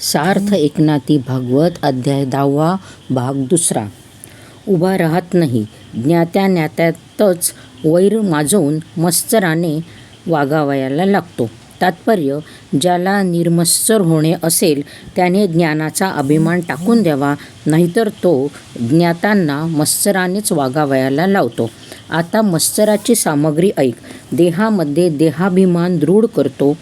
सार्थ एकनाथी भागवत अध्याय 10 भाग 2. उभा राहत नाही. ज्ञात्या ज्ञात्यातच वैर माजवून मत्सराने वागावयाला लागतो. तात्पर्य: ज्याला निर्मत्सर होणे असेल त्याने ज्ञानाचा अभिमान टाकून द्यावा, नाहीतर तो ज्ञात्यांना मत्सरानेच वागावयाला लावतो. आता मत्सराची सामग्री ऐक. देहामध्ये देहाभिमान दृढ करतो,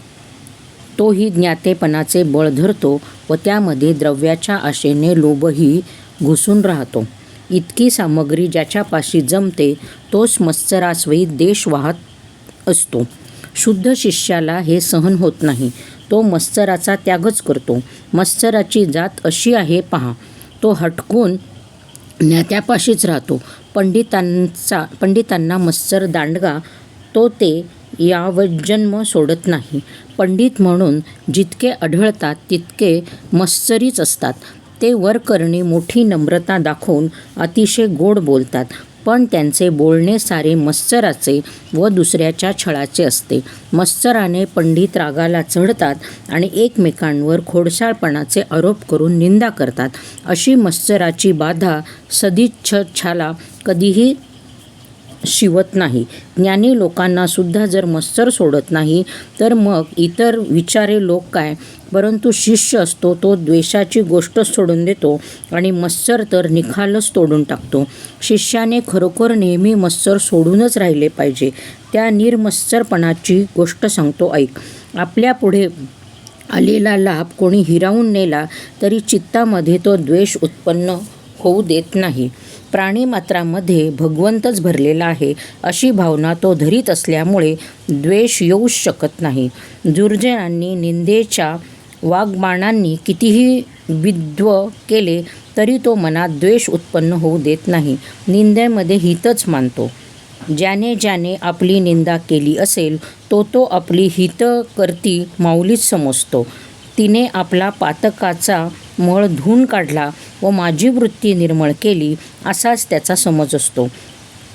तोही ज्ञातेपणाचे बळ धरतो व त्यामध्ये द्रव्याच्या आशेने लोभही घुसून राहतो. इतकी सामग्री ज्याच्यापाशी जमते तोच मत्सरास्वयी देश वाहत असतो. शुद्ध शिष्याला हे सहन होत नाही. तो मत्सराचा त्यागच करतो. मत्सराची जात अशी आहे पहा. तो हटकून ज्ञात्यापाशीच राहतो. पंडितांना मत्सर दांडगा, तो ते यावज्जन्म सोडत नाही. पंडित म्हणून जितके आढळतात तितके मत्सरीच असतात. ते वरकरणी मोठी नम्रता दाखवून अतिशय गोड बोलतात, पण त्यांचे बोलणे सारे मत्सराचे व दुसऱ्याच्या छळाचे असते. मत्सराने पंडित रागाला चढतात आणि एकमेकांवर खोडसाळपणाचे आरोप करून निंदा करतात. अशी मत्सराची बाधा सदिच्छाला कधीही शिवत नाही. ज्ञानी लोकांना सुद्धा जर मत्सर सोडत नाही तर मग इतर विचारे लोक काय? परंतु शिष्य असतो तो द्वेषाची गोष्ट सोडून देतो आणि मत्सर तर निखालच तोडून टाकतो. शिष्याने खरोखर नेहमी मत्सर सोडूनच राहिले पाहिजे. त्या निर्मत्सरपणाची गोष्ट सांगतो ऐक. आपल्या पुढे आलेला लाभ कोणी हिरावून नेला तरी चित्तामध्ये तो द्वेष उत्पन्न होऊ देत नाही. प्राणीमात्रामध्ये भगवंतच भरलेला आहे अशी भावना तो धरीत असल्यामुळे द्वेष येऊच शकत नाही. दुर्जनांनी निंदेच्या वाग्बाणांनी कितीही विद्व केले तरी तो मनात द्वेष उत्पन्न होऊ देत नाही. निंदेमध्ये हितच मानतो. ज्याने ज्याने आपली निंदा केली असेल तो आपली हितकर्ती माऊलीच समजतो. तिने आपला पातकाचा मळ धुवून काढला व माझी वृत्ती निर्मळ केली असाच त्याचा समज असतो.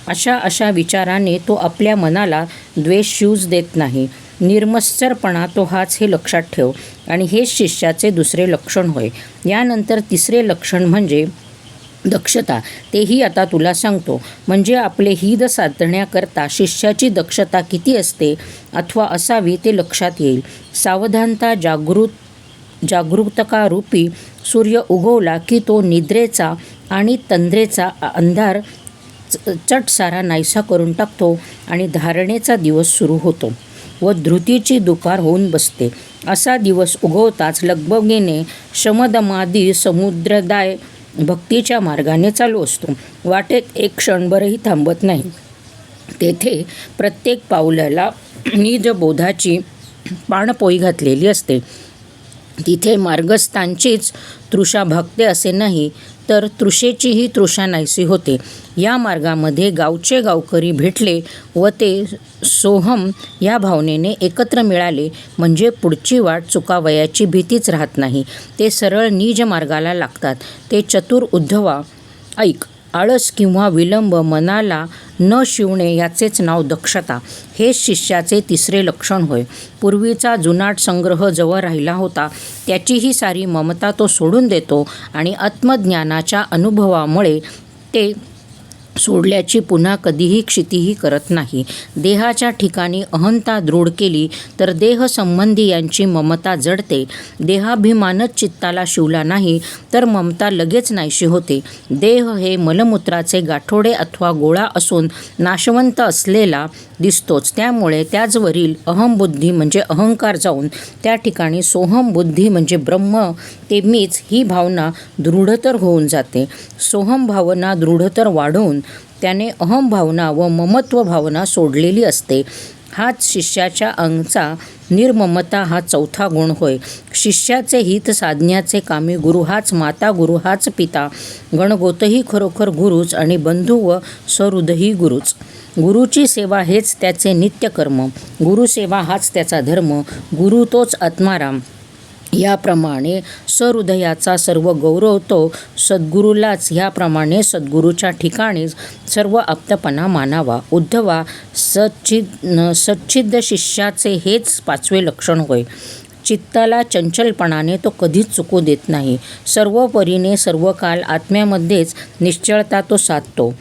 अशा विचाराने तो आपल्या मनाला द्वेष शिवूच देत नाही. निर्मत्सरपणा तो हाच हे लक्षात ठेव. आणि हेच शिष्याचे दुसरे लक्षण होय. यानंतर तिसरे लक्षण म्हणजे दक्षता. तेही आता तुला सांगतो. म्हणजे आपले हित साधण्याकरता शिष्याची दक्षता किती असते अथवा असावी ते लक्षात येईल. सावधानता जागरूकतारूपी सूर्य उगवला की तो निद्रेचा आणि तंद्रेचा अंधार चटसारा नाहीसा करून टाकतो आणि धारणेचा दिवस सुरू होतो व धृतीची दुपार होऊन बसते. असा दिवस उगवताच लगबगीने शमदमादी समुद्रदाय भक्तीच्या मार्गाने चालू असतो. वाटेत एक क्षणभरही थांबत नाही. तेथे प्रत्येक पावलाला निजबोधाची पाणपोई घातलेली असते. तिथे मार्गस्थांचीच तृषा भागते असे नाही, तर तृषेचीही तृषा नाहीशी होते. या मार्गामध्ये गावचे गावकरी भेटले व ते सोहम या भावनेने एकत्र मिळाले म्हणजे पुढची वाट चुकावयाची भीतीच राहत नाही. ते सरळ निज मार्गाला लागतात. ते चतुर उद्धवा ऐक. आळस किंवा विलंब मनाला न शिवणे याचेच नाव दक्षता. हेच शिष्याचे तिसरे लक्षण होय. पूर्वीचा जुनाट संग्रह जवळ राहिला होता त्याची ही सारी ममता तो सोडून देतो आणि आत्मज्ञानाच्या अनुभवामुळे ते सोडल्याची पुन्हा कधीही क्षितीही करत नाही. देहाच्या ठिकाणी अहंता दृढ केली तर देहसंबंधी यांची ममता जडते. देहाभिमानच चित्ताला शिवला नाही तर ममता लगेच नाहीशी होते. देह हे मलमूत्राचे गाठोडे अथवा गोळा असून नाशवंत असलेला दिसतोच. त्यामुळे त्याचवरील अहंबुद्धी म्हणजे अहंकार जाऊन त्या ठिकाणी सोहमबुद्धी म्हणजे ब्रह्म ते मीच ही भावना दृढतर होऊन जाते. सोहम भावना दृढतर वाढवून त्याने अहम भावना व ममत्व भावना सोडलेली असते. हाच शिष्याच्या अंगचा निर्ममता हा चौथा गुण होय. शिष्याचे हित साधण्याचे कामी गुरु हाच माता, गुरु हाच पिता, गणगोतही खरोखर गुरुच आणि बंधू व सहृदयही गुरुच. गुरुची सेवा हेच त्याचे नित्यकर्म. गुरुसेवा हाच त्याचा धर्म. गुरु तोच आत्माराम. याप्रमाणे सहृदयाचा सर्व गौरव तो सद्गुरूलाच. ह्याप्रमाणे सद्गुरूच्या ठिकाणीच सर्व आप्तपणा मानावा. उद्धवा सच्चिद शिष्याचे हेच पाचवे लक्षण होय. चित्ताला चंचलपणाने तो कधीच चुकू देत नाही. सर्व परीने सर्व काल आत्म्यामध्येच निश्चळता तो साधतो.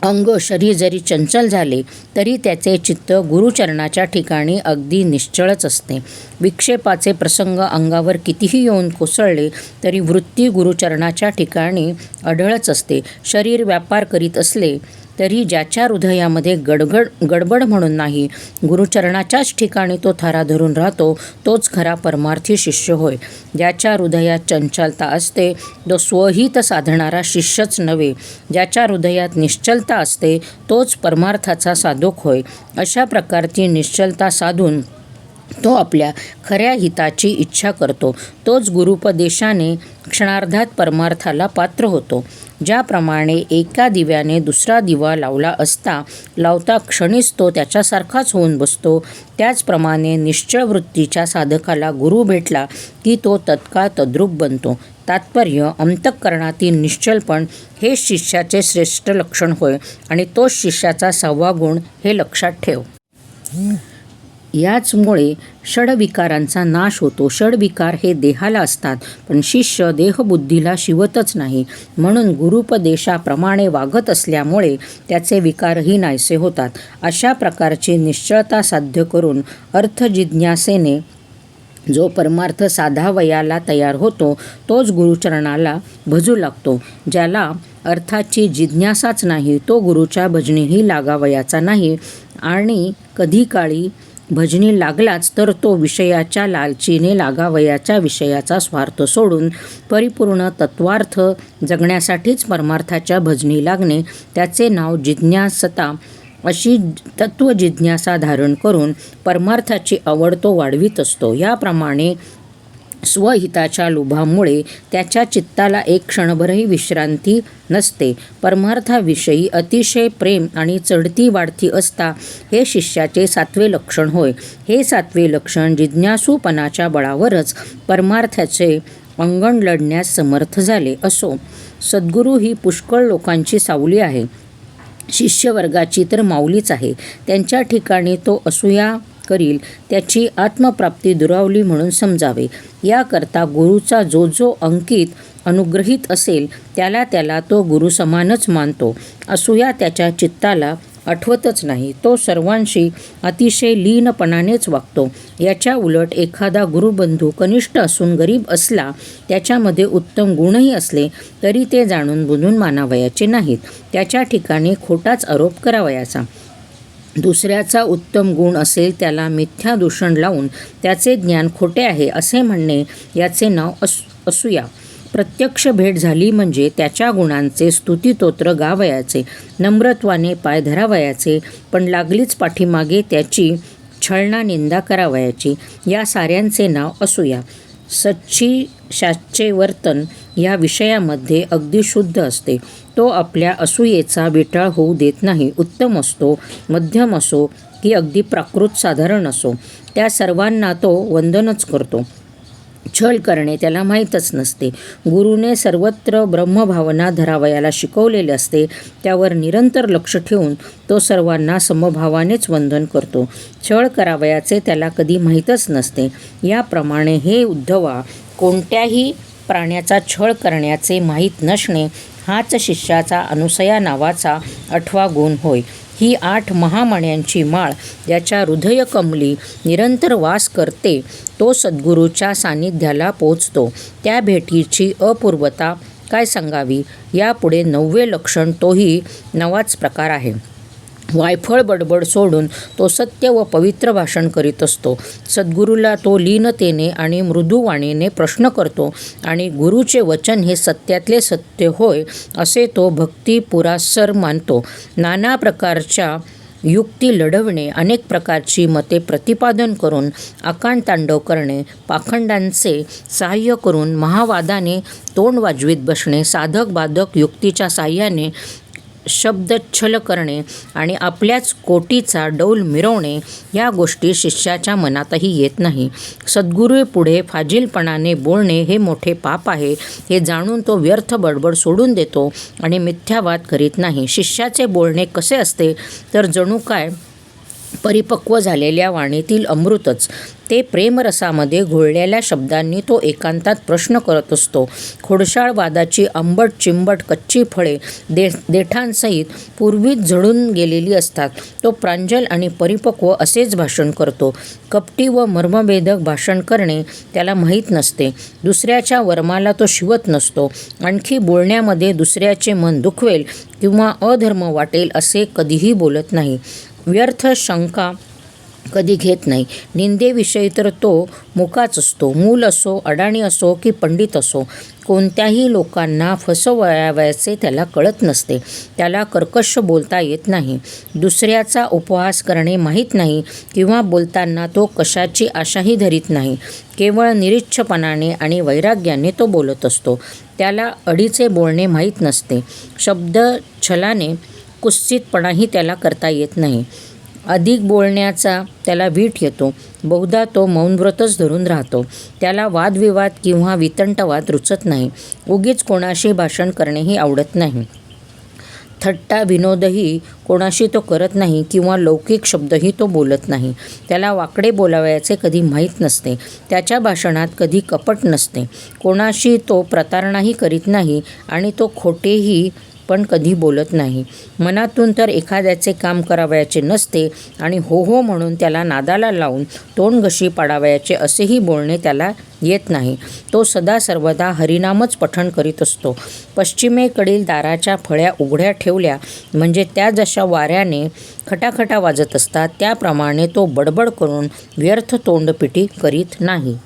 अंग शरीर जरी चंचल झाले तरी त्याचे चित्त गुरुचरणाच्या ठिकाणी अगदी निश्चळच असते. विक्षेपाचे प्रसंग अंगावर कितीही येऊन कोसळले तरी वृत्ती गुरुचरणाच्या ठिकाणी अढळच असते. शरीर व्यापार करीत असले तरी ज्याच्या हृदयामध्ये गडबड म्हणून नाही, गुरुचरणाच्याच ठिकाणी तो थारा धरून राहतो, तोच खरा परमार्थी शिष्य होय. ज्याच्या हृदयात चंचलता असते तो स्वहित साधणारा शिष्यच नव्हे, ज्याच्या हृदयात निश्चलता असते तोच परमार्थाचा साधक होय. अशा प्रकारची निश्चलता साधून तो आपल्या खऱ्या हिताची इच्छा करतो. तोच गुरुपदेशाने क्षणार्धात परमार्थाला पात्र होतो. ज्याप्रमाणे एका दिव्याने दुसरा दिवा लावला असता लावता क्षणीच तो त्याच्यासारखाच होऊन बसतो, त्याचप्रमाणे निश्चळ वृत्तीच्या साधकाला गुरु भेटला की तो तत्काळ तद्रूप बनतो. तात्पर्य, अंतःकरणातील निश्चलपण हे शिष्याचे श्रेष्ठ लक्षण होय आणि तोच शिष्याचा 6वा गुण हे लक्षात ठेव. याचमुळे षड्विकारांचा नाश होतो. षड्विकार हे देहाला असतात, पण शिष्य देहबुद्धीला शिवतच नाही. म्हणून गुरुपदेशाप्रमाणे वागत असल्यामुळे त्याचे विकारही नाहीसे होतात. अशा प्रकारची निश्चळता साध्य करून अर्थजिज्ञासेने जो परमार्थ साधावयाला तयार होतो तोच गुरुचरणाला भजू लागतो. ज्याला अर्थाची जिज्ञासाच नाही तो गुरुच्या भजनीही लागावयाचा नाही, आणि कधी काळी भजनी लागलाच तर तो विषयाच्या लालचीने लागावयाच्या विषयाचा स्वार्थ सोडून परिपूर्ण तत्वार्थ जगण्यासाठीच परमार्थाच्या भजनी लागणे. त्याचे नाव जिज्ञासता. अशी तत्वजिज्ञासा धारण करून परमार्थाची आवड तो वाढवीत असतो. याप्रमाणे स्वहिताच्या लोभामुळे त्याच्या चित्ताला एक क्षणभरही विश्रांती नसते. परमार्थाविषयी अतिशय प्रेम आणि चढती वाढती असता हे शिष्याचे 7वे लक्षण होय. हे 7वे लक्षण जिज्ञासूपणाच्या बळावरच परमार्थाचे अंगण लढण्यास समर्थ झाले. असो, सद्गुरू ही पुष्कळ लोकांची सावली आहे, शिष्यवर्गाची तर माऊलीच आहे. त्यांच्या ठिकाणी तो असूया करील त्याची आत्मप्राप्ती दुरावली म्हणून समजावे. याकरता गुरुचा जो जो अंकित अनुग्रहित असेल त्याला तो गुरुसमानच मानतो. असूया त्याच्या चित्ताला आठवतच नाही. तो सर्वांशी अतिशय लीनपणानेच वागतो. याच्या उलट एखादा गुरुबंधू कनिष्ठ असून गरीब असला, त्याच्यामध्ये उत्तम गुणही असले तरी ते जाणून बुजून मानावयाचे नाहीत. त्याच्या ठिकाणी खोटाच आरोप करावयाचा. दुसऱ्याचा उत्तम गुण असेल त्याला मिथ्या दूषण लावून त्याचे ज्ञान खोटे आहे असे म्हणणे, याचे नाव असूया. प्रत्यक्ष भेट झाली म्हणजे त्याच्या गुणांचे स्तुतिस्तोत्र गावयाचे, नम्रत्वाने पाय धरावयाचे, पण लागलीच पाठीमागे त्याची छळना निंदा करावयाची. या साऱ्यांचे नाव असूया. सच्चिशाचे वर्तन या विषयामध्ये अगदी शुद्ध असते. तो आपल्या असूयेचा विटाळ होऊ देत नाही. उत्तम असतो, मध्यम असो की अगदी प्राकृत साधारण असो, त्या सर्वांना तो वंदनच करतो. छळ करणे त्याला माहीतच नसते. गुरुने सर्वत्र ब्रह्मभावना धरावयाला शिकवलेले असते. त्यावर निरंतर लक्ष ठेवून तो सर्वांना समभावानेच वंदन करतो. छळ करावयाचे त्याला कधी माहीतच नसते. याप्रमाणे हे उद्धवा, कोणत्याही प्राण्याचा छळ करण्याचे माहीत नसणे हाच शिष्याचा अनुसया नावाचा 8वा गुण होय. ही 8 महामण्यांची माळ ज्याच्या हृदयकमली निरंतर वास करते तो सद्गुरूच्या सान्निध्याला पोचतो. त्या भेटीची अपूर्वता काय सांगावी. यापुढे 9वे लक्षण, तोही नवाच प्रकार आहे. वायफळ बडबड सोडून तो सत्य व पवित्र भाषण करीत असतो. सद्गुरूला तो लीनतेने आणि मृदुवाणीने प्रश्न करतो आणि गुरुचे वचन हे सत्यातले सत्य होय असे तो भक्तिपुरासर मानतो. नाना प्रकारच्या युक्ती लढवणे, अनेक प्रकारची मते प्रतिपादन करून आकांड तांडव करणे, पाखंडांचे सहाय्य करून महावादाने तोंड वाजवीत बसणे, साधक बाधक युक्तीच्या साहाय्याने शब्दच्छल करणे आणि आपल्याच कोटीचा डौल मिरवणे, या गोष्टी शिष्याच्या मनातही येत नाही. सद्गुरूपुढे फाजीलपणाने बोलणे हे मोठे पाप आहे हे जाणून तो व्यर्थ बडबड सोडून देतो आणि मिथ्यावाद करीत नाही. शिष्याचे बोलणे कसे असते तर जणू काय परिपक्व झालेल्या वाणीतील अमृतच. ते प्रेमरसामध्ये घोळलेल्या शब्दांनी तो एकांतात प्रश्न करत असतो. खोडसाळ वादाची आंबट चिंबट कच्ची फळे देठांसहित पूर्वीच झडून गेलेली असतात. तो प्रांजल आणि परिपक्व असेच भाषण करतो. कपटी व मर्मभेदक भाषण करणे त्याला माहीत नसते. दुसऱ्याच्या वर्माला तो शिवत नसतो. आणखी बोलण्यामध्ये दुसऱ्याचे मन दुखवेल किंवा अधर्म वाटेल असे कधीही बोलत नाही. व्यर्थ शंका कधी घेत नाही. निंदेविषयी तर तो मुकाच असतो. मूल असो, अडाणी असो की पंडित असो, कोणत्याही लोकांना फसवायचे त्याला कळत नसते. त्याला कर्कश बोलता येत नाही. दुसऱ्याचा उपहास करणे माहीत नाही किंवा बोलताना तो कशाची आशाही धरीत नाही. केवळ निरीच्छपणाने आणि वैराग्याने तो बोलत असतो. त्याला अडीचे बोलणे माहीत नसते. शब्दछलाने कुत्सितपणाही त्याला करता येत नाही. अधिक बोलण्याचा त्याला वीट येतो. बहुधा तो मौनव्रतच धरून राहतो. त्याला वादविवाद किंवा वितंडवाद रुचत नाही. उगीच कोणाशी भाषण करणेही आवडत नाही. थट्टा विनोदही कोणाशी तो करत नाही किंवा लौकिक शब्दही तो बोलत नाही. त्याला वाकडे बोलावयाचे कधी माहीत नसते. त्याच्या भाषणात कधी कपट नसते. कोणाशी तो प्रतारणाही करीत नाही आणि तो खोटेही पण कधी बोलत नाही. मनातून तर एखाद्याचे काम करावयाचे नसते आणि हो हो म्हणून त्याला नादाला लावून तोंडघशी पाडावयाचे असेही बोलणे त्याला येत नाही. तो सदा सर्वदा हरिनामच पठण करीत असतो. पश्चिमेकडील दाराच्या फळ्या उघड्या ठेवल्या म्हणजे त्या जशा वाऱ्याने खटाखटा वाजत असतात त्याप्रमाणे तो बडबड करून व्यर्थ तोंडपिटी करीत नाही.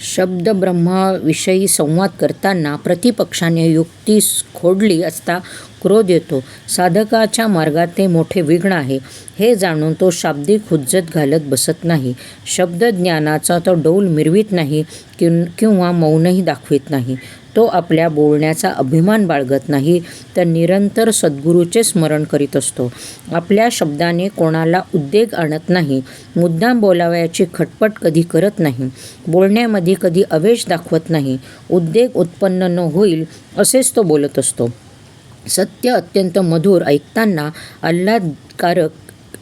शब्दब्रह्माविषयी संवाद करताना प्रतिपक्षाने युक्ती खोडली असता क्रोध येतो. साधकाच्या मार्गात ते मोठे विघ्न आहे हे जाणून तो शाब्दिक हुज्जत घालत बसत नाही. शब्दज्ञानाचा तो डौल मिरवीत नाही किंवा मौनही दाखवित नाही. तो आपल्या बोलण्याचा अभिमान बाळगत नाही तर निरंतर सद्गुरूचे स्मरण करीत असतो. आपल्या शब्दाने कोणाला उद्वेग आणत नाही. मुद्दाम बोलावयाची खटपट कधी करत नाही. बोलण्यामध्ये कधी आवेश दाखवत नाही. उद्वेग उत्पन्न न होईल असेच तो बोलत असतो. सत्य अत्यंत मधुर, ऐकताना आल्हादकारक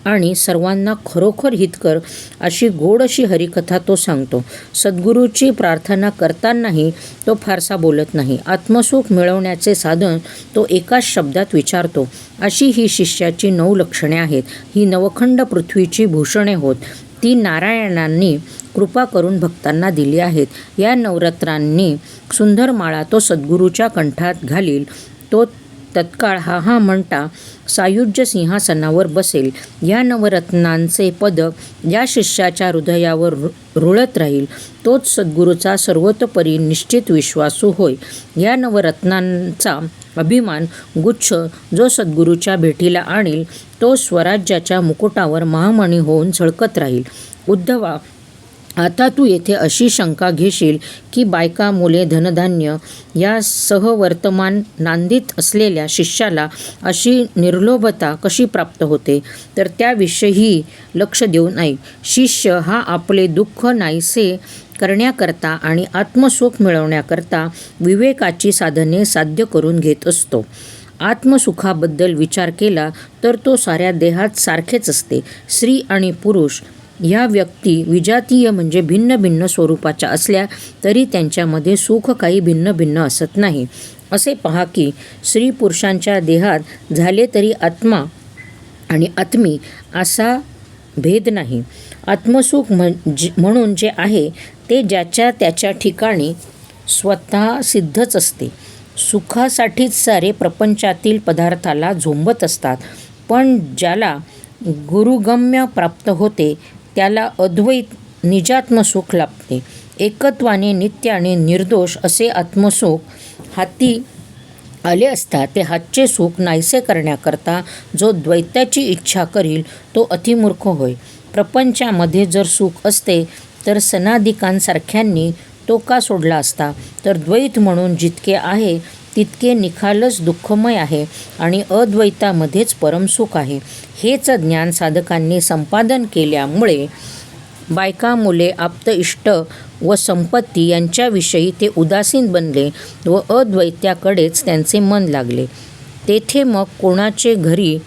आणि सर्वांना खरोखर हितकर अशी गोड अशी हरिकथा तो सांगतो. सद्गुरूची प्रार्थना करतानाही तो फारसा बोलत नाही. आत्मसुख मिळवण्याचे साधन तो एकाच शब्दात विचारतो. अशी ही शिष्याची 9 लक्षणे आहेत. ही नवखंड पृथ्वीची भूषणे होत. ती नारायणांनी कृपा करून भक्तांना दिली आहेत. या नवरत्नांनी सुंदर माळा तो सद्गुरूच्या कंठात घालील. तो तत्काळ हा हा म्हणता सायुज्य सिंहासनावर बसेल. या नवरत्नांचे पदक या शिष्याच्या हृदयावर रुळत राहील. तोच सद्गुरूचा सर्वतोपरी निश्चित विश्वासू होय. या नवरत्नांचा अभिमान गुच्छ जो सद्गुरूच्या भेटीला आणील तो स्वराज्याच्या मुकुटावर महामणी होऊन झळकत राहील. उद्धवा, आता तू येथे अशी शंका घेशील की बायका, मुले, धनधान्य या सहवर्तमान नांदीत असलेल्या शिष्याला अशी निर्लोभता कशी प्राप्त होते, तर त्याविषयी लक्ष देऊन ऐक. शिष्य हा आपले दुःख नाहीसे करण्याकरता आणि आत्मसुख मिळवण्याकरता विवेकाची साधने साध्य करून घेत असतो. आत्मसुखाबद्दल विचार केला तर तो साऱ्या देहात सारखेच असते. स्त्री आणि पुरुष ह्या व्यक्ती विजातीय म्हणजे भिन्न भिन्न स्वरूपाच्या असल्या तरी त्यांच्यामध्ये सुख काही भिन्न भिन्न असत नाही. असे पहा की स्त्री पुरुषांच्या देहात झाले तरी आत्मा आणि आत्मी असा भेद नाही. आत्मसुख म्हणून जे आहे ते ज्याच्या त्याच्या ठिकाणी स्वतः सिद्धच असते. सुखासाठीच सारे प्रपंचातील पदार्थाला झोंबत असतात. पण ज्याला गुरुगम्य प्राप्त होते त्याला अद्वैत निजात्मसुख लाभते. एकत्वाने नित्य आणि निर्दोष असे आत्मसुख हाती आले असता ते हातचे सुख नाहीसे करण्याकरता जो द्वैताची इच्छा करील तो अतिमूर्ख होय. प्रपंचामध्ये जर सुख असते तर सनादिकांसारख्यांनी तो का सोडला असता. तर द्वैत म्हणून जितके आहे तितके निखालस दुःखमय आहे आणि अद्वैतामध्येच परमसुख आहे. हेच ज्ञान साधकांनी संपादन केल्यामुळे बायका, मुले, आप्त, इष्ट व संपत्ती यांच्याविषयी ते उदासीन बनले व अद्वैत्याकडेच त्यांचे मन लागले. तेथे मग कोणाचे घरी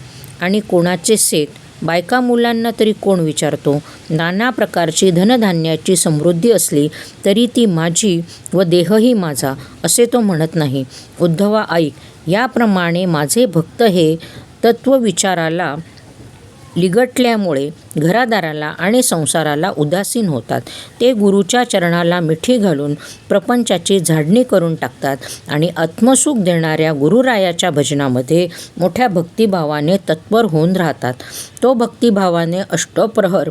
आणि कोणाचे शेत, बायका मुलांना तरी कोण विचारतो? नाना प्रकारची धनधान्याची समृद्धी असली तरी ती माझी व देहही माझा असे तो म्हणत नाही. उद्धवा ऐक, याप्रमाणे माझे भक्त हे तत्त्वविचाराला लिगटल्यामुळे घरादाराला आणि संसाराला उदासीन होतात. ते गुरुच्या चरणाला मिठी घालून प्रपंचाची झाडणी करून टाकतात आणि आत्मसुख देणाऱ्या गुरुरायाच्या भजनामध्ये मोठ्या भक्तिभावाने तत्पर होऊन राहतात. तो भक्तिभावाने अष्टप्रहर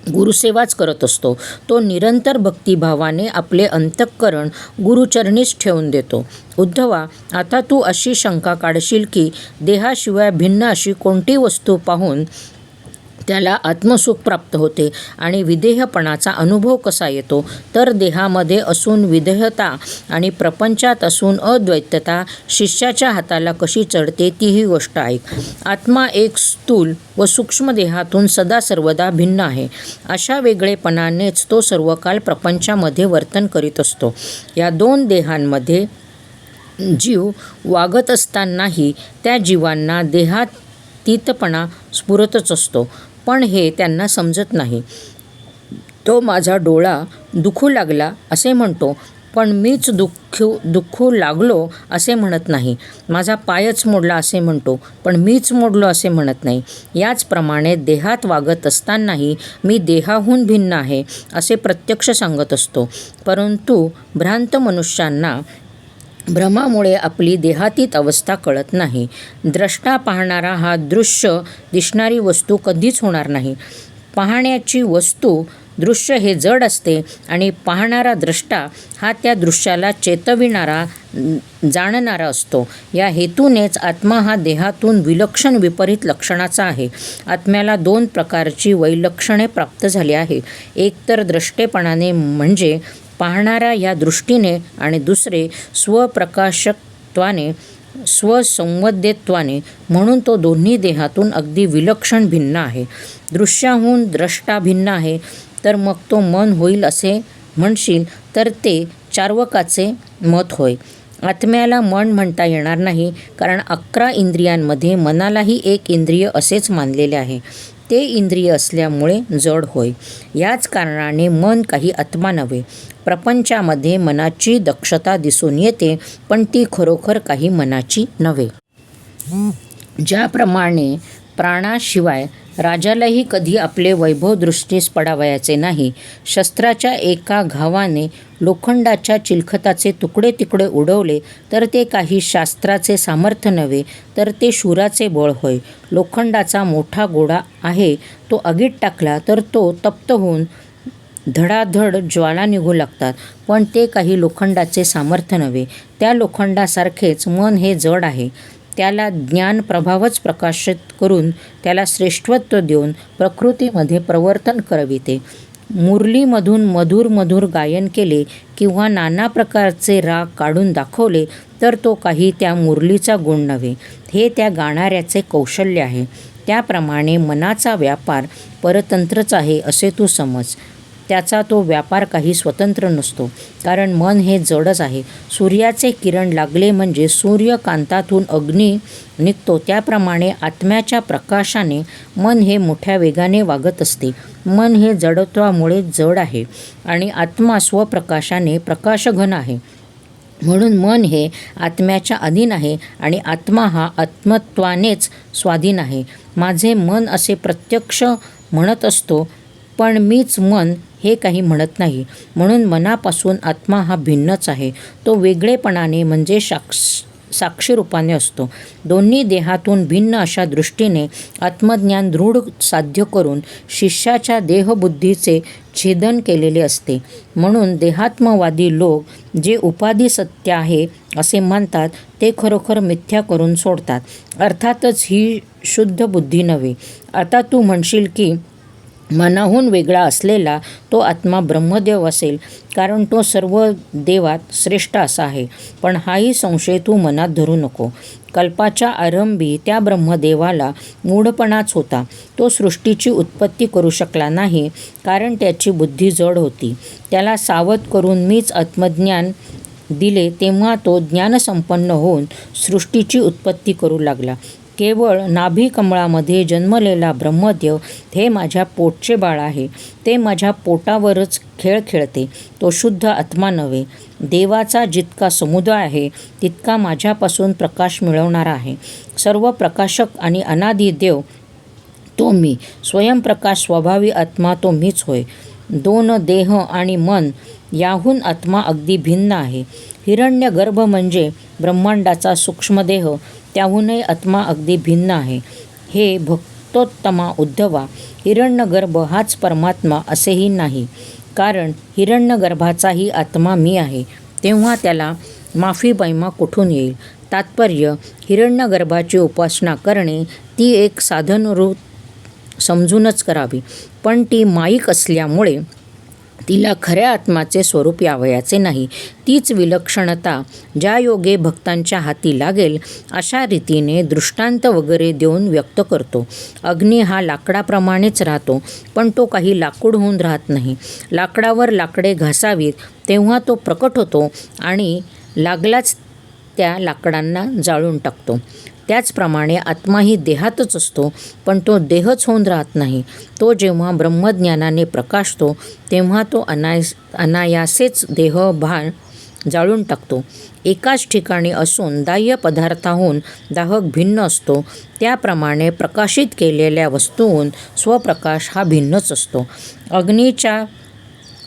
गुरुसेवाच करत असतो. तो निरंतर भक्तिभावाने आपले अंतःकरण गुरुचरणीच ठेवून देतो. उद्धवा, आता तू अशी शंका काढशील की देहाशिवाय भिन्न अशी कोणती वस्तू पाहून त्याला आत्मसुख प्राप्त होते आणि विदेहपणाचा अनुभव कसा येतो? तर देहामध्ये असून विदेहता आणि प्रपंचात असून अद्वैतता शिष्याच्या हाताला कशी चढते तीही गोष्ट ऐक. आत्मा एक स्थूल व सूक्ष्म देहातून सदा सर्वदा भिन्न आहे. अशा वेगळेपणानेच तो सर्व काळ प्रपंचामध्ये वर्तन करीत असतो. या दोन देहांमध्ये जीव वागत असतानाही त्या जीवांना देहातीतपणा स्फुरतच असतो, पण हे त्यांना समजत नाही. तो माझा डोळा दुखू लागला असे म्हणतो, पण मीच दुखू लागलो असे म्हणत नाही. माझा पायच मोडला असे म्हणतो, पण मीच मोडलो असे म्हणत नाही. याचप्रमाणे देहात वागत असतानाही मी देहाहून भिन्न आहे असे प्रत्यक्ष सांगत असतो. परंतु भ्रांत मनुष्यांना भ्रमामुळे आपली देहातीत अवस्था कळत नाही. द्रष्टा पाहणारा हा दृश्य दिसणारी वस्तू कधीच होणार नाही. पाहण्याची वस्तू दृश्य हे जड असते आणि पाहणारा द्रष्टा हा त्या दृश्याला चेतविणारा, जाणणारा असतो. या हेतूनेच आत्मा हा देहातून विलक्षण विपरीत लक्षणाचा आहे. आत्म्याला दोन प्रकारची वैलक्षणे प्राप्त झाली आहे. एक तर द्रष्टेपणाने म्हणजे पाहणारा या दृष्टीने आणि दुसरे स्वप्रकाशकत्वाने, स्वसंवेद्यत्वाने. म्हणून तो दोन्ही देहातून अगदी विलक्षण भिन्न आहे. दृश्याहून द्रष्टा भिन्न आहे, तर मग तो मन होईल असे म्हणशील तर ते चार्वकाचे मत होय. आत्म्याला मन म्हणता येणार नाही, कारण 11 इंद्रियांमध्ये मनालाही एक इंद्रिय असेच मानलेले आहे. ते इंद्रिय असल्यामुळे जड होय. याच कारणाने मन काही आत्मा नव्हे. प्रपंचामध्ये मनाची दक्षता दिसून येते, पण ती खरोखर काही मनाची नव्हे. ज्याप्रमाणे प्राणाशिवाय राजालाही कधी आपले वैभव दृष्टीस पडावयाचे नाही. शस्त्राच्या एका घावाने लोखंडाच्या चिलखताचे तुकडे तिकडे उडवले तर ते काही शास्त्राचे सामर्थ्य नव्हे, तर ते शूराचे बळ होय. लोखंडाचा मोठा गोळा आहे, तो आगीत टाकला तर तो तप्त होऊन धडाधड ज्वाला निघू लागतात, पण ते काही लोखंडाचे सामर्थ्य नव्हे. त्या लोखंडासारखेच मन हे जड आहे. त्याला ज्ञान प्रभावच प्रकाशित करून त्याला श्रेष्ठत्व देऊन प्रकृतीमध्ये प्रवर्तन करविते. मुरलीमधून मधुर मधुर गायन केले किंवा नाना प्रकारचे राग काढून दाखवले तर तो काही त्या मुरलीचा गुण नव्हे, हे त्या गाणाऱ्याचे कौशल्य आहे. त्याप्रमाणे मनाचा व्यापार परतंत्रच आहे असे तू समज. त्याचा तो व्यापार काही स्वतंत्र नसतो, कारण मन हे जडच आहे. सूर्याचे किरण लागले म्हणजे सूर्यकांतातून अग्नी निघतो, त्याप्रमाणे आत्म्याच्या प्रकाशाने मन हे मोठ्या वेगाने वागत असते. मन हे जडत्वामुळे जड आहे आणि आत्मा स्वप्रकाशाने प्रकाशघन आहे. म्हणून मन हे आत्म्याच्या अधीन आहे आणि आत्मा हा आत्मत्वानेच स्वाधीन आहे. माझे मन असे प्रत्यक्ष म्हणत असतो, पण मीच मन हे काही म्हणत नाही. म्हणून मनापासून आत्मा हा भिन्नच आहे. तो वेगळेपणाने म्हणजे साक्षीरूपाने असतो. दोन्ही देहातून भिन्न अशा दृष्टीने आत्मज्ञान दृढ साध्य करून शिष्याच्या देहबुद्धीचे छेदन केलेले असते. म्हणून देहात्मवादी लोक जे उपाधी सत्य आहे असे मानतात, ते खरोखर मिथ्या करून सोडतात. अर्थातच ही शुद्ध बुद्धी नव्हे. आता तू म्हणशील की मनाहून वेगळा असलेला तो आत्मा ब्रह्मदेव असेल, कारण तो सर्व देवात श्रेष्ठ असा आहे. पण हाही संशय तू मनात धरू नको. कल्पाच्या आरंभी त्या ब्रह्मदेवाला मूढपणाच होता. तो सृष्टीची उत्पत्ती करू शकला नाही, कारण त्याची बुद्धी जड होती. त्याला सावध करून मीच आत्मज्ञान दिले, तेव्हा तो ज्ञानसंपन्न होऊन सृष्टीची उत्पत्ती करू लागला. केवळ नाभिकमळामध्ये जन्मलेला ब्रह्मदेव हे माझ्या पोटचे बाळ आहे. ते माझ्या पोटावरच खेळ खेळते. तो शुद्ध आत्मा नव्हे. देवाचा जितका समुदाय आहे तितका माझ्यापासून प्रकाश मिळवणारा आहे. सर्व प्रकाशक आणि अनादि देव तो मी. स्वयंप्रकाश स्वभावी आत्मा तो मीच होय. दोन देह आणि मन याहून आत्मा अगदी भिन्न आहे. हिरण्यगर्भ म्हणजे ब्रह्मांडाचा सूक्ष्मदेह, त्याहूनही आत्मा अगदी भिन्न आहे. हे भक्तोत्तमा उद्धवा, हिरण्यगर्भ हाच परमात्मा असेही नाही, कारण हिरण्यगर्भाचाही आत्मा मी आहे. तेव्हा त्याला माफी बैमा कुठून येईल? तात्पर्य, हिरण्यगर्भाची उपासना करणे ती एक साधनरूप समजूनच करावी, पण ती माईक असल्यामुळे तिला खऱ्या आत्माचे स्वरूप यावयाचे नाही. तीच विलक्षणता ज्या योगे भक्तांच्या हाती लागेल अशा रीतीने दृष्टांत वगैरे देऊन व्यक्त करतो. अग्नी हा लाकडाप्रमाणेच राहतो, पण तो काही लाकूड होऊन राहत नाही. लाकडावर लाकडे घासावीत तेव्हा तो प्रकट होतो आणि लागलाच त्या लाकडांना जाळून टाकतो. त्याचप्रमाणे आत्माही देहातच असतो, पण तो देहच होऊन राहत नाही. तो जेव्हा ब्रह्मज्ञानाने प्रकाशतो तेव्हा तो अनायासेच देहभान जाळून टाकतो. एकाच ठिकाणी असून दाह्य पदार्थाहून दाहक भिन्न असतो, त्याप्रमाणे प्रकाशित केलेल्या वस्तूहून स्वप्रकाश हा भिन्नच असतो. अग्नीच्या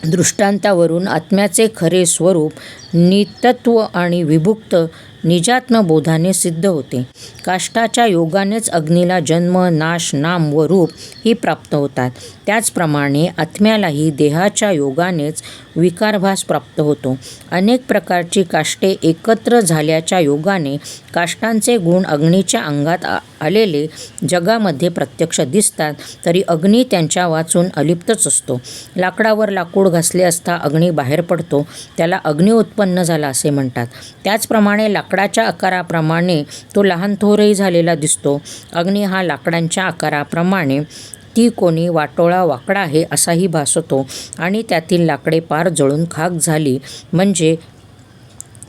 दृष्टांतावरून आत्म्याचे खरे स्वरूप नितत्व आणि विभुक्त निजात्मबोधाने सिद्ध होते. काष्टाच्या योगानेच अग्नीला जन्म, नाश, नाम व रूप ही प्राप्त होतात. त्याचप्रमाणे आत्म्यालाही देहाच्या योगानेच विकारभास प्राप्त होतो. अनेक प्रकारची काष्टे एकत्र झाल्याच्या योगाने काष्टांचे गुण अग्नीच्या अंगात आलेले जगामध्ये प्रत्यक्ष दिसतात, तरी अग्नी त्यांच्या वाचून अलिप्तच असतो. लाकडावर लाकूड घासले असता अग्नी बाहेर पडतो, त्याला अग्नी उत्पन्न झाला असे म्हणतात. त्याचप्रमाणे लाकडाच्या आकाराप्रमाणे तो लहान थोरही झालेला दिसतो. अग्नी हा लाकडांच्या आकाराप्रमाणे ती कोणी वाटोळा वाकडा आहे असाही भासतो आणि त्यातील लाकडे पार जळून खाक झाली म्हणजे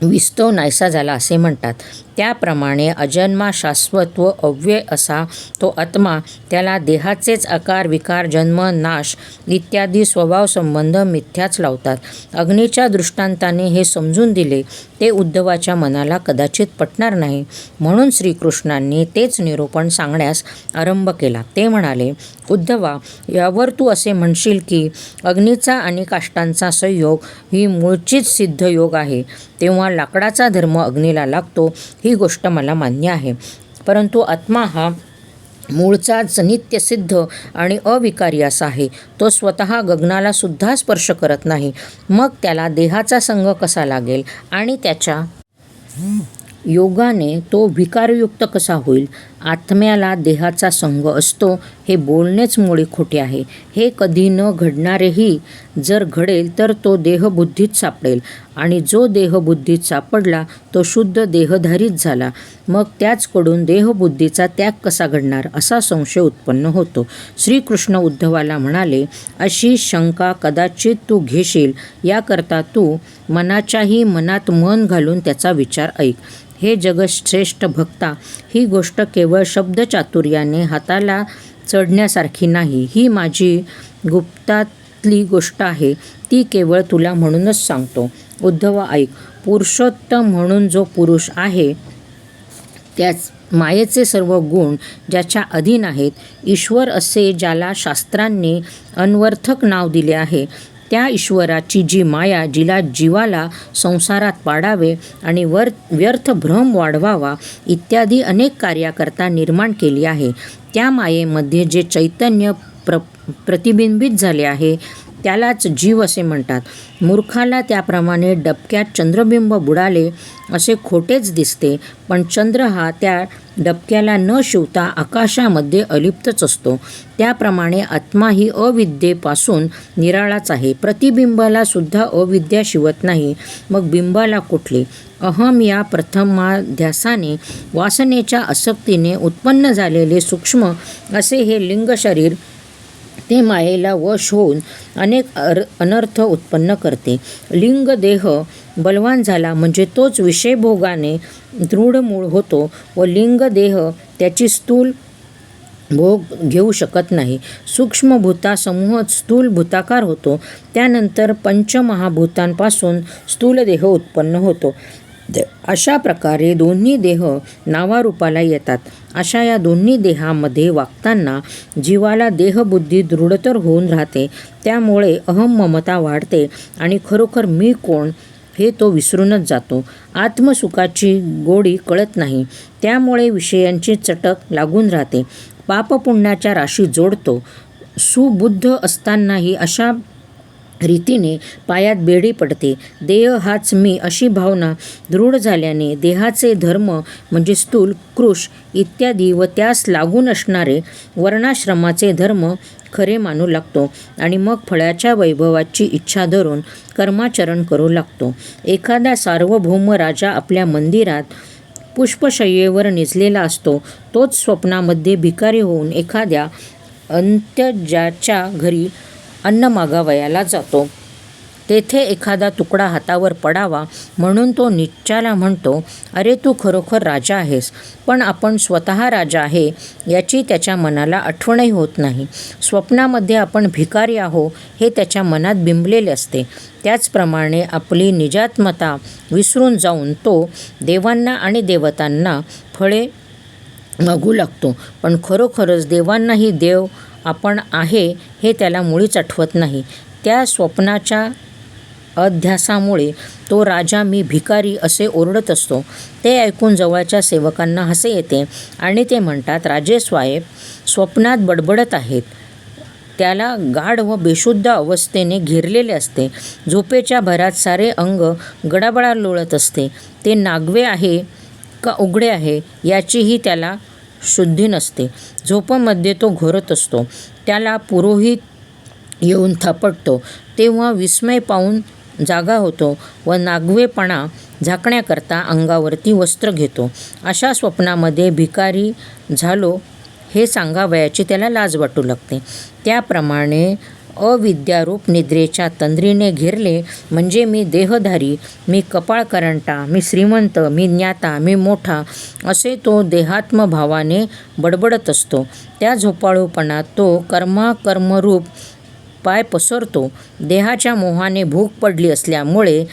विस्तव नाहीसा झाला असे म्हणतात. त्याप्रमाणे अजन्मा, शाश्वत व अव्यय असा तो आत्मा, त्याला देहाचेच आकार, विकार, जन्म, नाश इत्यादी स्वभाव संबंध मिथ्याच लावतात. अग्नीच्या दृष्टांताने हे समजून दिले ते उद्धवाच्या मनाला कदाचित पटणार नाही, म्हणून श्रीकृष्णांनी तेच निरूपण सांगण्यास आरंभ केला. ते म्हणाले, उद्धवा, यावर तू असे म्हणशील की अग्नीचा आणि काष्टांचा संयोग ही मूळचीच सिद्ध योग आहे, तेव्हा लाकडाचा धर्म अग्नीला लागतो, ही गोष्ट मला मान्य आहे. परंतु आत्मा हा मूळचाच नित्यसिद्ध आणि अविकारी असा आहे. तो स्वतः गगनाला सुद्धा स्पर्श करत नाही. मग त्याला देहाचा संग कसा लागेल आणि त्याच्या योगाने तो विकारयुक्त कसा होईल? आत्म्याला देहाचा संग असतो हे बोलणेच मुळी खोटे आहे. हे कधी न घडणारेही जर घडेल तर तो देहबुद्धीत सापडेल, आणि जो देहबुद्धीत सापडला तो शुद्ध देहधारीच झाला. मग त्याचकडून देहबुद्धीचा त्याग कसा घडणार असा संशय उत्पन्न होतो. श्रीकृष्ण उद्धवाला म्हणाले, अशी शंका कदाचित तू घेशील, याकरता तू मनाच्याही मनात मन घालून त्याचा विचार ऐक. हे जगश्रेष्ठ भक्ता, ही गोष्ट केवळ शब्दचातुर्याने हाताला चढण्यासारखी नाही. ही माझी गुप्तातली गोष्ट आहे, ती केवळ तुला म्हणूनच सांगतो. उद्धव ऐक. पुरुषोत्तम म्हणून जो पुरुष आहे, त्याच मायेचे सर्व गुण ज्याच्या अधीन आहेत, ईश्वर असे ज्याला शास्त्रांनी अन्वर्थक नाव दिले आहे, त्या ईश्वराची जी माया जिला जीवाला संसारात पाडावे आणि व्यर्थ भ्रम वाढवावा इत्यादी अनेक कार्याकरता निर्माण केली आहे, त्या मायेमध्ये जे चैतन्य प्रतिबिंबित झाले आहे त्यालाच जीव असे म्हणतात. मूर्खाला त्याप्रमाणे डबक्यात चंद्रबिंब बुडाले असे खोटेच दिसते, पण चंद्र हा त्या डबक्याला न शिवता आकाशामध्ये अलिप्तच असतो. त्याप्रमाणे आत्मा ही अविद्येपासून निराळाच आहे. प्रतिबिंबाला सुद्धा अविद्या शिवत नाही, मग बिंबाला कुठले? अहम या प्रथमाध्यासाने वासनेच्या आसक्तीने उत्पन्न झालेले सूक्ष्म असे हे लिंग शरीर ते मायेला वश होऊन अनेक अनर्थ उत्पन्न करते. लिंग देह बलवान झाला म्हणजे तोच विषयभोगाने दृढमूळ होतो व लिंग देह त्याची स्थूल भोग घेऊ शकत नाही. सूक्ष्म भूतासमूह स्थूल भूताकार होतो. त्यानंतर पंचमहाभूतांपासून स्थूल देह उत्पन्न होतो. अशा प्रकारे दोन्ही देह नावारूपाला येतात. अशा या दोन्ही देहामध्ये वागताना जीवाला देहबुद्धी दृढतर होऊन राहते. त्यामुळे अहम ममता वाढते आणि खरोखर मी कोण हे तो विसरूनच जातो. आत्मसुखाची गोडी कळत नाही. त्यामुळे विषयांची चटक लागून राहते. पापपुण्याच्या राशी जोडतो. सुबुद्ध असतानाही अशा रीतीने पायात बेडी पडते. देह हाच मी अशी भावना दृढ झाल्याने देहाचे धर्म म्हणजे स्थूल, कृश इत्यादी व त्यास लागून असणारे वर्णाश्रमाचे धर्म खरे मानू लागतो आणि मग फळाच्या वैभवाची इच्छा धरून कर्माचरण करू लागतो. एखादा सार्वभौम राजा आपल्या मंदिरात पुष्पशय्येवर निजलेला असतो. तोच स्वप्नामध्ये भिकारी होऊन एखाद्या अंत्यजाच्या घरी अन्न मागावयाला जातो. तेथे एखादा तुकडा हातावर पडावा म्हणून तो नीचाला म्हणतो, अरे तू खरोखर राजा आहेस. पण आपण स्वतः राजा आहे याची त्याच्या मनाला आठवणही होत नाही. स्वप्नामध्ये आपण भिकारी आहो हे त्याच्या मनात बिंबलेले असते. त्याचप्रमाणे आपली निजात्मता विसरून जाऊन तो देवांना आणि देवतांना फळे मागू लागतो. पण खरोखरच देवांनाही देव आपण आहे हे त्याला मुळीच आठवत नाही. त्या स्वप्नाच्या अध्यासामुळे तो राजा मी भिकारी असे ओरडत असतो. ते ऐकून जवळच्या सेवकांना हसे येते आणि ते म्हणतात, राजेसाहेब स्वप्नात बडबडत आहेत. त्याला गाढ व बेशुद्ध अवस्थेने घेरलेले असते. झोपेच्या भरात सारे अंग गडाबडा लोळत असते. ते नागवे आहे का उघडे आहे याचीही त्याला शुद्धी नसते. झोपेमध्ये तो घोरत असतो. त्याला पुरोहित येऊन थापटतो तेव्हा विस्मय पाहून जागा होतो व नागवेपणा झाकण्याकरता अंगावरती वस्त्र घेतो. अशा स्वप्नामध्ये भिकारी झालो हे सांगावयाची त्याला लाज वाटू लागते. त्याप्रमाणे अविद्यारूप निद्रेच्या तंद्रीने घेरले म्हणजे मी देहधारी, मी कपाळकरंटा, मी श्रीमंत, मी ज्ञाता, मी मोठा असे तो देहात्मभावाने बडबडत असतो. त्या झोपाळूपणात तो कर्मरूप पाय पसरतो. देहाच्या मोहाने भूक पडली असल्यामुळे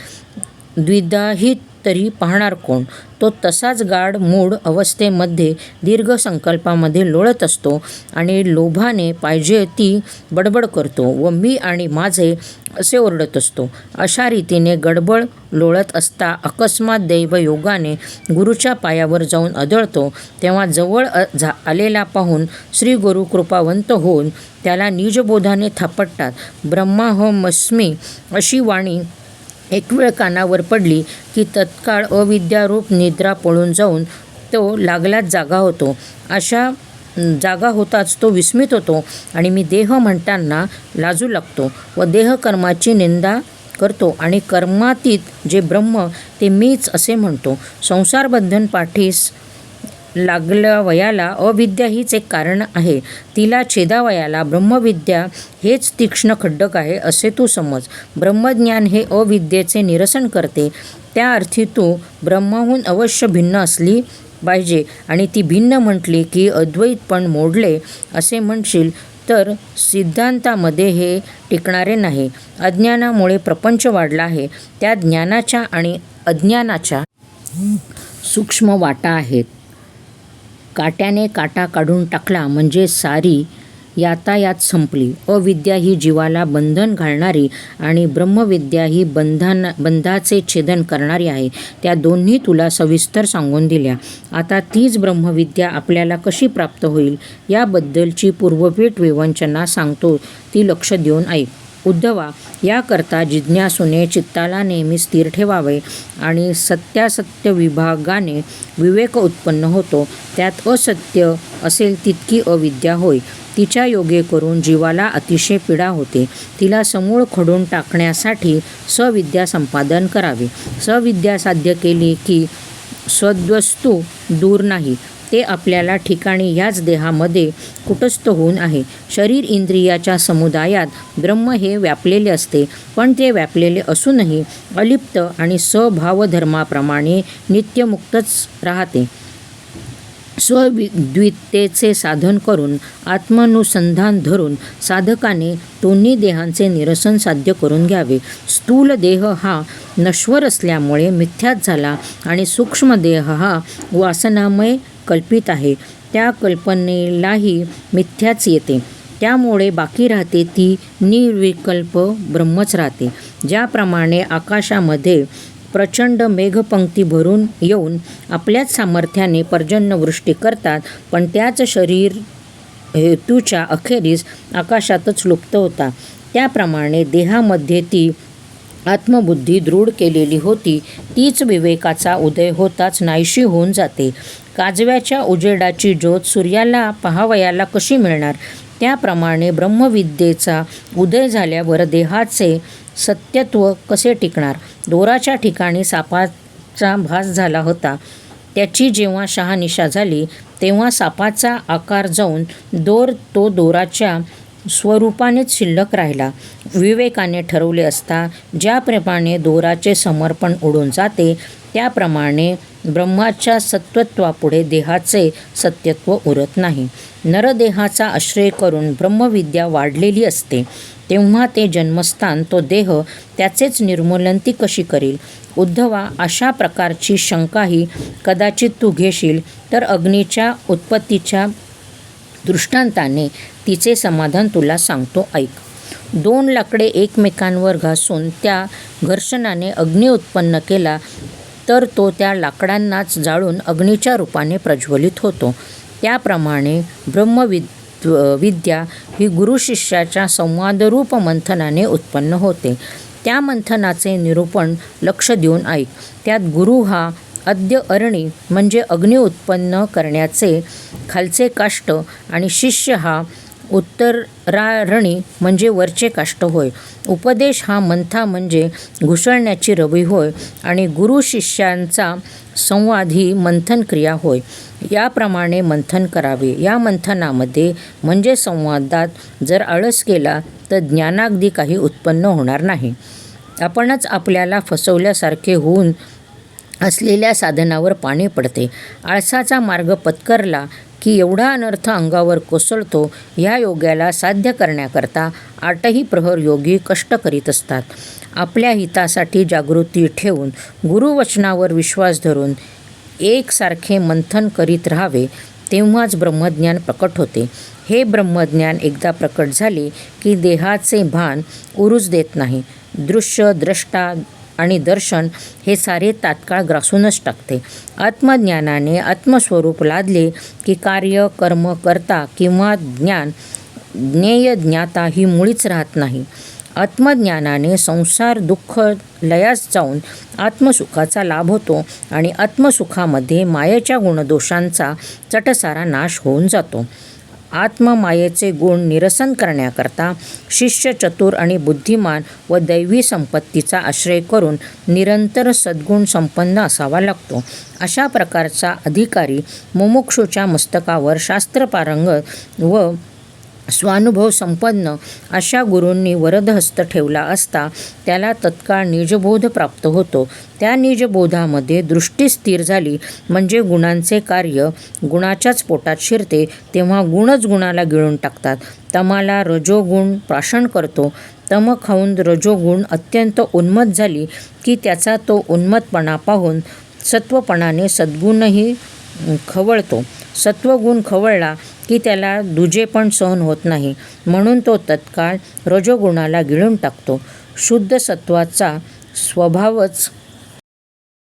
द्विधाहित तरी पाहणार कोण. तो तसाच गाढ मूढ अवस्थेमध्ये दीर्घ संकल्पामध्ये लोळत असतो आणि लोभाने पाहिजे ती बडबड करतो व मी आणि माझे असे ओरडत असतो. अशा रीतीने गडबड लोळत असता अकस्मात दैवयोगाने गुरुच्या पायावर जाऊन आदळतो. तेव्हा जवळ आलेला पाहून श्री गुरु कृपावंत होऊन त्याला निजबोधाने थापटतात. ब्रह्माहमस्मी अशी वाणी एक वेळ कानावर पडली की तत्काळ अविद्यारूप निद्रा पळून जाऊन तो लागलाच जागा होतो. अशा जागा होताच तो विस्मित होतो आणि मी देह म्हणताना लाजू लागतो व देहकर्माची निंदा करतो आणि कर्मातीत जे ब्रह्म ते मीच असे म्हणतो. संसारबंधन पाठीस लागल्यावयाला अविद्या हीच एक कारण आहे. तिला छेदावयाला ब्रह्मविद्या हेच तीक्ष्ण खड्डक आहे असे तू समज. ब्रह्मज्ञान हे अविद्येचे निरसन करते. त्या अर्थी तू ब्रह्माहून अवश्य भिन्न असली पाहिजे आणि ती भिन्न म्हटली की अद्वैतपण मोडले असे म्हणशील तर सिद्धांतामध्ये हे टिकणारे नाही. अज्ञानामुळे प्रपंच वाढला आहे. त्या ज्ञानाच्या आणि अज्ञानाच्या सूक्ष्म वाटा आहेत. काट्याने काटा काढून टाकला म्हणजे सारी यातायात संपली. अविद्या ही जीवाला बंधन घालणारी आणि ब्रह्मविद्या ही बंधाचे छेदन करणारी आहे. त्या दोन्ही तुला सविस्तर सांगून दिल्या. आता तीच ब्रह्मविद्या आपल्याला कशी प्राप्त होईल याबद्दलची पूर्वपीठ विवंचना सांगतो, ती लक्ष देऊन ऐक. उद्धवा, याकरता जिज्ञासूने चित्ताला नेहमी स्थिर ठेवावे आणि सत्यासत्य विभागाने विवेक उत्पन्न होतो. त्यात असत्य असेल तितकी अविद्या होय. तिच्या योगे करून जीवाला अतिशय पीडा होते. तिला समूळ खडून टाकण्यासाठी सविद्या संपादन करावे. सविद्या साध्य केली की सद्वस्तू दूर नाही ते आपल्याला ठिकाणी ह्याच देहामध्ये कुटस्थ होऊन आहे. शरीर इंद्रियाच्या समुदायात ब्रह्म हे व्यापलेले असते, पण ते व्यापलेले असूनही अलिप्त आणि स्वभावधर्माप्रमाणे नित्यमुक्तच राहते. स्वद्वितेचे साधन करून आत्मानुसंधान धरून साधकाने दोन्ही देहांचे निरसन साध्य करून घ्यावे. स्थूल देह हा नश्वर असल्यामुळे मिथ्याच झाला आणि सूक्ष्म देह हा वासनामय कल्पित आहे. त्या कल्पनेलाही मिथ्याच येते, त्यामुळे बाकी राहते ती निर्विकल्प ब्रह्मच राहते. ज्याप्रमाणे आकाशामध्ये प्रचंड मेघपंक्ती भरून येऊन आपल्याच सामर्थ्याने पर्जन्यवृष्टी करतात, पण त्याच शरीर हेतूच्या अखेरीस आकाशातच लुप्त होता, त्याप्रमाणे देहामध्ये ती आत्मबुद्धी दृढ केलेली होती तीच विवेकाचा उदय होताच नाहीशी होऊन जाते. काजव्याच्या उजेडाची ज्योत सूर्याला पहावयाला कशी मिळणार, त्याप्रमाणे ब्रह्मविद्येचा उदय झाल्यावर देहाचे सत्यत्व कसे टिकणार. दोराच्या ठिकाणी सापाचा भास झाला होता, त्याची जेव्हा शहानिशा झाली तेव्हा सापाचा आकार जाऊन तो दोराच्या स्वरूपानेच शिल्लक राहिला. विवेकाने ठरवले असता ज्याप्रमाणे दोराचे समर्पण उडून जाते, त्याप्रमाणे ब्रह्माच्या सत्वत्वापुढे देहाचे सत्यत्व उरत नाही. नरदेहाचा आश्रय करून ब्रह्मविद्या वाढलेली असते, तेव्हा ते जन्मस्थान तो देह त्याचेच निर्मूलन ती कशी करील. उद्धवा, अशा प्रकारची शंकाही कदाचित तू घेशील, तर अग्नीच्या उत्पत्तीच्या दृष्टांताने तिचे समाधान तुला सांगतो, ऐक. 2 लाकडे एकमेकांवर घासून त्या घर्षणाने अग्नी उत्पन्न केला तर तो त्या लाकडांनाच जाळून अग्नीच्या रूपाने प्रज्वलित होतो. त्याप्रमाणे ब्रह्मविद्या ही गुरुशिष्याच्या संवादरूप मंथनाने उत्पन्न होते. त्या मंथनाचे निरूपण लक्ष देऊन ऐक. त्यात गुरु हा अद्य अरणी म्हणजे अग्नी उत्पन्न करण्याचे खालचे काष्ट आणि शिष्य हा उत्तरारणी म्हणजे वरचे काष्ट होय. उपदेश हा मंथा म्हणजे घुसळण्याची रवी होय आणि गुरु शिष्यांचा संवाद ही मंथन क्रिया होय. याप्रमाणे मंथन करावे. या मंथनामध्ये म्हणजे संवादात जर आळस केला तर ज्ञानागदी काही उत्पन्न होणार नाही. आपणच आपल्याला फसवल्यासारखे होऊन असलेल्या साधनावर पाणी पडते. आळसाचा मार्ग पत्करला की एवढा अनर्थ अंगावर कोसळतो. ह्या योग्याला साध्य करण्याकरता 8ही प्रहर योगी कष्ट करीत असतात. आपल्या हितासाठी जागृती ठेवून गुरुवचनावर विश्वास धरून एकसारखे मंथन करीत राहावे, तेव्हाच ब्रह्मज्ञान प्रकट होते. हे ब्रह्मज्ञान एकदा प्रकट झाले की देहाचे भान उरूच देत नाही. दृश्य, द्रष्टा आणि दर्शन हे सारे तात्काळ ग्रासूनच टाकते. आत्मज्ञानाने आत्मस्वरूप लादले की कार्य, कर्म, कर्ता किंवा ज्ञेय, ज्ञाता ही मुळीच राहत नाही. आत्मज्ञानाने संसार दुःख लयास जाऊन आत्मसुखाचा लाभ होतो आणि आत्मसुखामध्ये मायेच्या गुणदोषांचा चटसारा नाश होऊन जातो. आत्ममायेचे गुण निरसन करण्याकरता शिष्य चतुर आणि बुद्धिमान व दैवी संपत्तीचा आश्रय करून निरंतर सद्गुण संपन्न असावा लागतो. अशा प्रकारचा अधिकारी मुमुक्षूच्या मस्तकावर शास्त्रपारंगत व स्वानुभव संपन्न अशा गुरूंनी वरदहस्त ठेवला असता त्याला तत्काळ निजबोध प्राप्त होतो. त्या निजबोधामध्ये दृष्टी स्थिर झाली म्हणजे गुणांचे कार्य गुणाच्याच पोटात शिरते, तेव्हा गुणच गुणाला गिळून टाकतात. तमाला रजोगुण प्राशन करतो. तम खाऊन रजोगुण अत्यंत उन्मत्त झाली की त्याचा तो उन्मत्तपणा पाहून सत्वपणाने सद्गुणही खवळतो. सत्वगुण खवळला की त्याला दुजेपण सहन होत नाही, म्हणून तो तत्काळ रजोगुणाला गिळून टाकतो. शुद्ध सत्वाचा स्वभावच